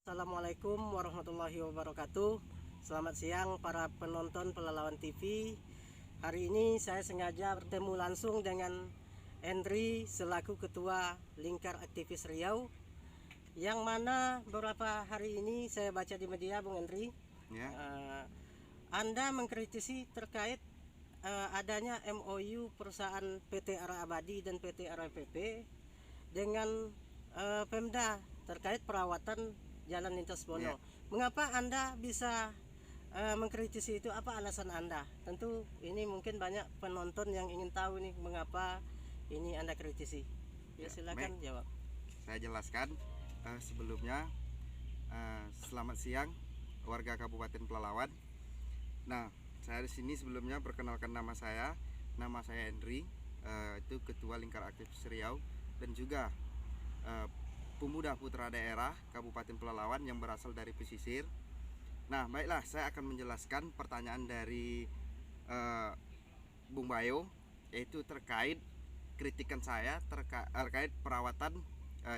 Assalamualaikum warahmatullahi wabarakatuh. Selamat siang para penonton Pelalawan TV. Hari ini saya sengaja bertemu langsung dengan Endri selaku Ketua Lingkar Aktivis Riau, yang mana beberapa hari ini saya baca di media, Bung Endri, Ya. Anda mengkritisi terkait adanya MOU perusahaan PT Ara Abadi dan PT RAPP dengan Pemda terkait perawatan Jalan Lintas Bono. Ya. Mengapa Anda bisa mengkritisi itu? Apa alasan Anda? Tentu ini mungkin banyak penonton yang ingin tahu nih mengapa ini Anda kritisi. Ya, silakan baik. jawab. Saya jelaskan sebelumnya. Selamat siang warga Kabupaten Pelalawan. Nah, saya di sini sebelumnya perkenalkan nama saya. Nama saya Endri, itu Ketua Lingkar Aktivis Riau dan juga pemuda putra daerah Kabupaten Pelalawan yang berasal dari pesisir. Nah, baiklah, saya akan menjelaskan pertanyaan dari Bung Bayo, yaitu terkait kritikan saya terkait perawatan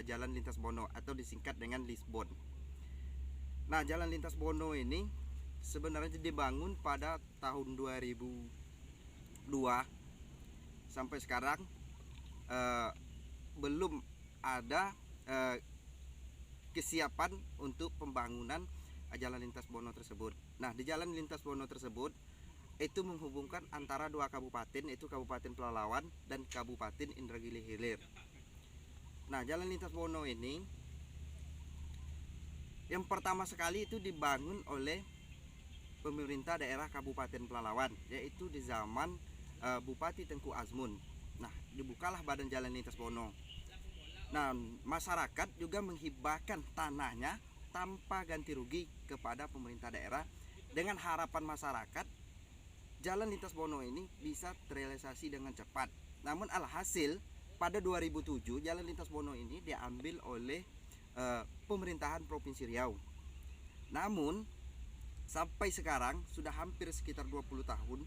Jalan Lintas Bono atau disingkat dengan Lisbon. Nah, Jalan Lintas Bono ini sebenarnya dibangun pada tahun 2002 sampai sekarang belum ada kesiapan untuk pembangunan Jalan Lintas Bono tersebut. Nah, di Jalan Lintas Bono tersebut itu menghubungkan antara dua kabupaten, yaitu Kabupaten Pelalawan dan Kabupaten Indragiri Hilir. Nah, Jalan Lintas Bono ini yang pertama sekali itu dibangun oleh pemerintah daerah Kabupaten Pelalawan, yaitu di zaman Bupati Tengku Azmun. Nah, dibukalah badan Jalan Lintas Bono. Nah, masyarakat juga menghibahkan tanahnya tanpa ganti rugi kepada pemerintah daerah dengan harapan masyarakat Jalan Lintas Bono ini bisa terrealisasi dengan cepat. Namun alhasil pada 2007 Jalan Lintas Bono ini diambil oleh pemerintahan Provinsi Riau. Namun sampai sekarang sudah hampir sekitar 20 tahun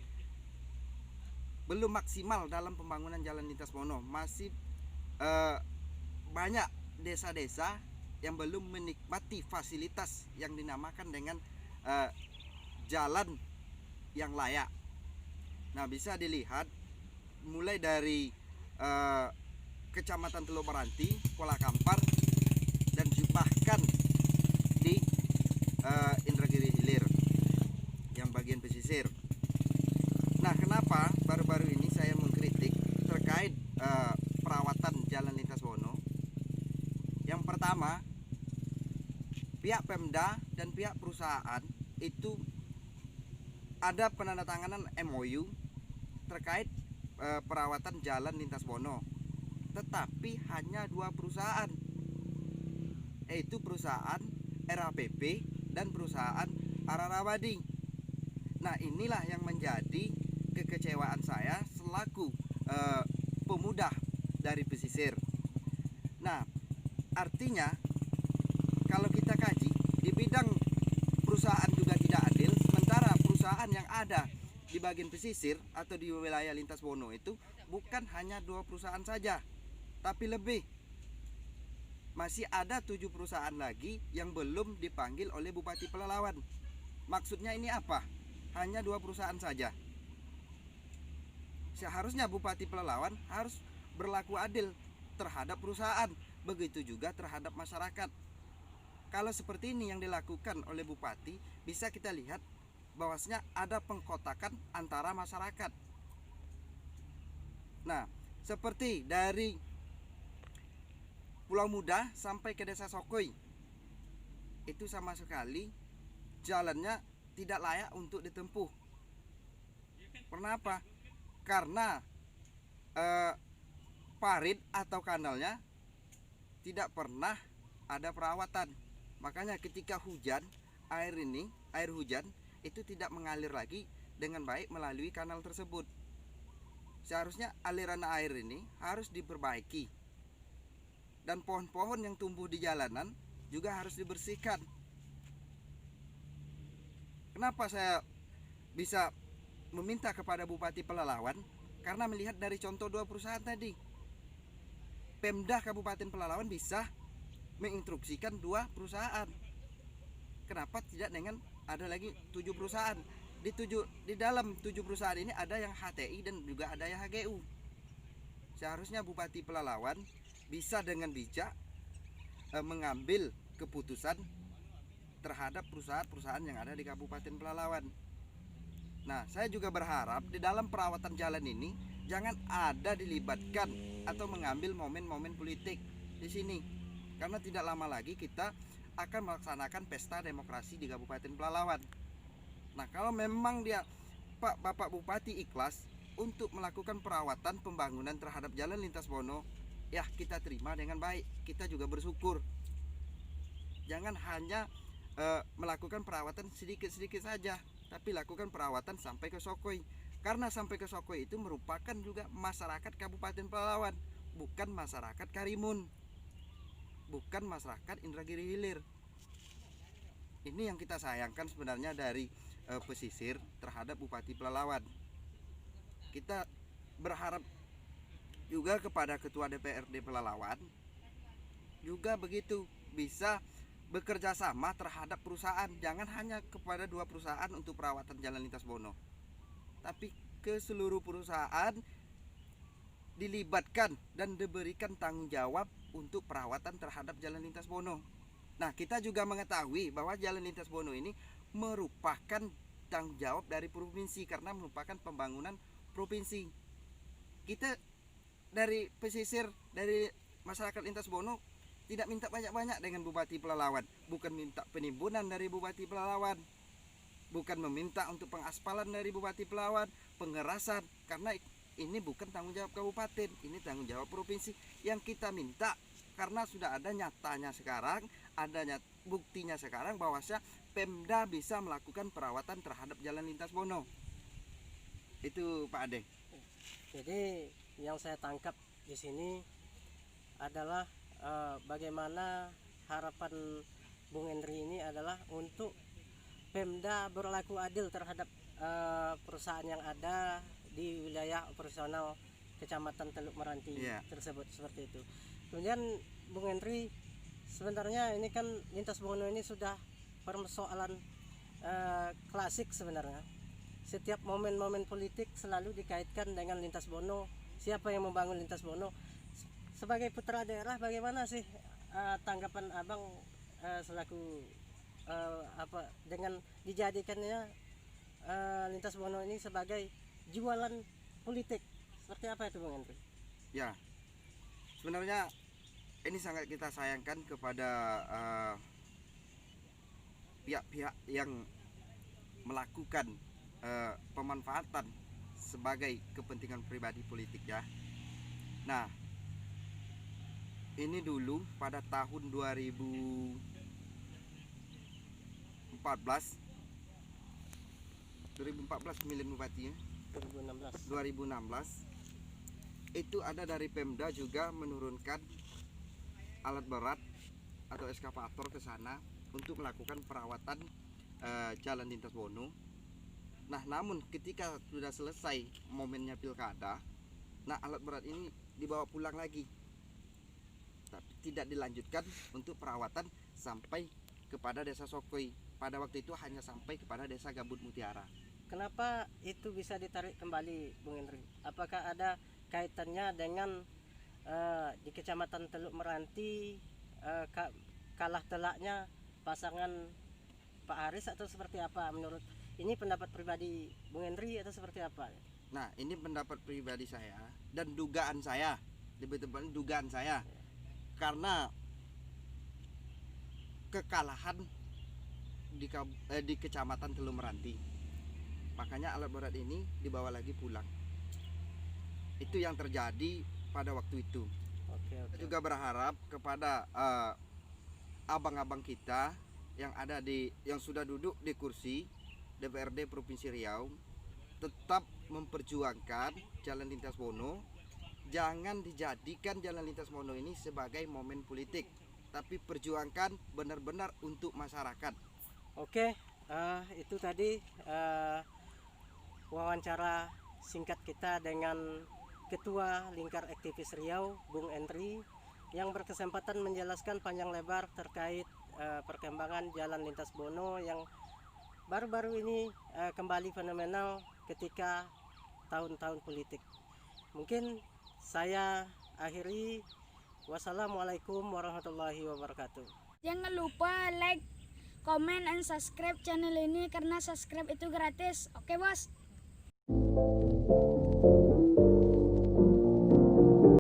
belum maksimal dalam pembangunan Jalan Lintas Bono. Masih banyak desa-desa yang belum menikmati fasilitas yang dinamakan dengan jalan yang layak. Nah, bisa dilihat mulai dari Kecamatan Teluk Meranti, Kuala Kampar, dan bahkan di Indragiri Hilir yang bagian pesisir. Nah, kenapa baru-baru ini saya mengkritik terkait perawatan Jalan Lintas Bono? Yang pertama, pihak Pemda dan pihak perusahaan itu ada penandatanganan MOU terkait perawatan Jalan Lintas Bono, tetapi hanya dua perusahaan, yaitu perusahaan RAPP dan perusahaan Ara Abadi. Nah, inilah yang menjadi kekecewaan saya selaku pemuda dari pesisir. Nah, artinya kalau kita kaji di bidang perusahaan juga tidak adil, sementara perusahaan yang ada di bagian pesisir atau di wilayah Lintas Bono itu bukan hanya dua perusahaan saja, tapi lebih. Masih ada 7 perusahaan lagi yang belum dipanggil oleh Bupati Pelalawan. Maksudnya ini apa? Hanya 2 perusahaan saja. Seharusnya Bupati Pelalawan harus berlaku adil terhadap perusahaan, begitu juga terhadap masyarakat. Kalau seperti ini yang dilakukan oleh Bupati, bisa kita lihat bahwasanya ada pengkotakan antara masyarakat. Nah, seperti dari Pulau Muda sampai ke Desa Sokoi, itu sama sekali jalannya tidak layak untuk ditempuh. Kenapa? Karena parit atau kanalnya tidak pernah ada perawatan. Makanya ketika hujan, air hujan itu tidak mengalir lagi dengan baik melalui kanal tersebut. Seharusnya aliran air ini harus diperbaiki. Dan pohon-pohon yang tumbuh di jalanan juga harus dibersihkan. Kenapa saya bisa meminta kepada Bupati Pelalawan? Karena melihat dari contoh 2 perusahaan tadi, Pemda Kabupaten Pelalawan bisa menginstruksikan 2 perusahaan kenapa tidak dengan ada lagi 7 perusahaan? Di dalam 7 perusahaan ini ada yang HTI dan juga ada yang HGU. Seharusnya Bupati Pelalawan bisa dengan bijak mengambil keputusan terhadap perusahaan-perusahaan yang ada di Kabupaten Pelalawan. Nah, saya juga berharap di dalam perawatan jalan ini jangan ada dilibatkan atau mengambil momen-momen politik di sini. Karena tidak lama lagi kita akan melaksanakan pesta demokrasi di Kabupaten Pelalawan. Nah, kalau memang Bapak Bupati ikhlas untuk melakukan perawatan pembangunan terhadap jalan lintas Bono, ya kita terima dengan baik. Kita juga bersyukur. Jangan hanya melakukan perawatan sedikit-sedikit saja, tapi lakukan perawatan sampai ke Sokoi. Karena sampai ke Sokoi itu merupakan juga masyarakat Kabupaten Pelalawan, bukan masyarakat Karimun, bukan masyarakat Indragiri Hilir. Ini yang kita sayangkan sebenarnya dari pesisir terhadap Bupati Pelalawan. Kita berharap juga kepada Ketua DPRD Pelalawan juga begitu, bisa bekerja sama terhadap perusahaan. Jangan hanya kepada 2 perusahaan untuk perawatan jalan lintas Bono, tapi ke seluruh perusahaan dilibatkan dan diberikan tanggung jawab untuk perawatan terhadap jalan lintas Bono. Nah, kita juga mengetahui bahwa jalan lintas Bono ini merupakan tanggung jawab dari provinsi karena merupakan pembangunan provinsi. Kita dari pesisir, dari masyarakat lintas Bono tidak minta banyak-banyak dengan Bupati Pelalawan, bukan minta penimbunan dari Bupati Pelalawan, bukan meminta untuk pengaspalan dari Bupati Pelalawan, pengerasan, karena ini bukan tanggung jawab kabupaten, ini tanggung jawab provinsi. Yang kita minta karena sudah ada nyatanya sekarang, adanya buktinya sekarang bahwasanya Pemda bisa melakukan perawatan terhadap jalan lintas Bono. Itu Pak Ade. Jadi yang saya tangkap di sini adalah bagaimana harapan Bung Henry ini adalah untuk Pemda berlaku adil terhadap perusahaan yang ada di wilayah operasional Kecamatan Teluk Meranti tersebut, seperti itu. Kemudian Bung Henry, sebenarnya ini kan lintas Bono ini sudah persoalan klasik sebenarnya. Setiap momen-momen politik selalu dikaitkan dengan lintas Bono. Siapa yang membangun lintas Bono? Sebagai putra daerah, bagaimana sih tanggapan abang selaku dengan dijadikannya lintas Bono ini sebagai jualan politik? Seperti apa itu Bung Henry? Ya, sebenarnya ini sangat kita sayangkan kepada pihak-pihak yang melakukan pemanfaatan sebagai kepentingan pribadi politik ya. Nah, ini dulu pada tahun 2014 pemilihan bupati ya, 2016 itu ada dari Pemda juga menurunkan alat berat atau eskavator ke sana untuk melakukan perawatan jalan lintas Bono. Nah, namun ketika sudah selesai momennya pilkada, nah alat berat ini dibawa pulang lagi, tapi tidak dilanjutkan untuk perawatan sampai kepada desa Sokoi. Pada waktu itu hanya sampai kepada desa Gambut Mutiara. Kenapa itu bisa ditarik kembali Bung Henry? Apakah ada kaitannya dengan di Kecamatan Teluk Meranti kalah telaknya pasangan Pak Haris atau seperti apa? Menurut ini pendapat pribadi Bung Henry atau seperti apa? Nah, ini pendapat pribadi saya dan dugaan saya, lebih tepatnya dugaan saya, karena kekalahan di Kecamatan Teluk Meranti, makanya alat berat ini dibawa lagi pulang. Itu yang terjadi pada waktu itu. Kita juga berharap kepada abang-abang kita yang sudah duduk di kursi DPRD Provinsi Riau tetap memperjuangkan jalan lintas Bono. Jangan dijadikan jalan lintas Bono ini sebagai momen politik, tapi perjuangkan benar-benar untuk masyarakat. Oke, itu tadi wawancara singkat kita dengan Ketua Lingkar Aktivis Riau, Bung Henry, yang berkesempatan menjelaskan panjang lebar terkait perkembangan jalan lintas Bono yang baru-baru ini kembali fenomenal ketika tahun-tahun politik. Mungkin saya akhiri. Wassalamualaikum warahmatullahi wabarakatuh. Jangan lupa like, comment, and subscribe channel ini karena subscribe itu gratis. Oke, bos.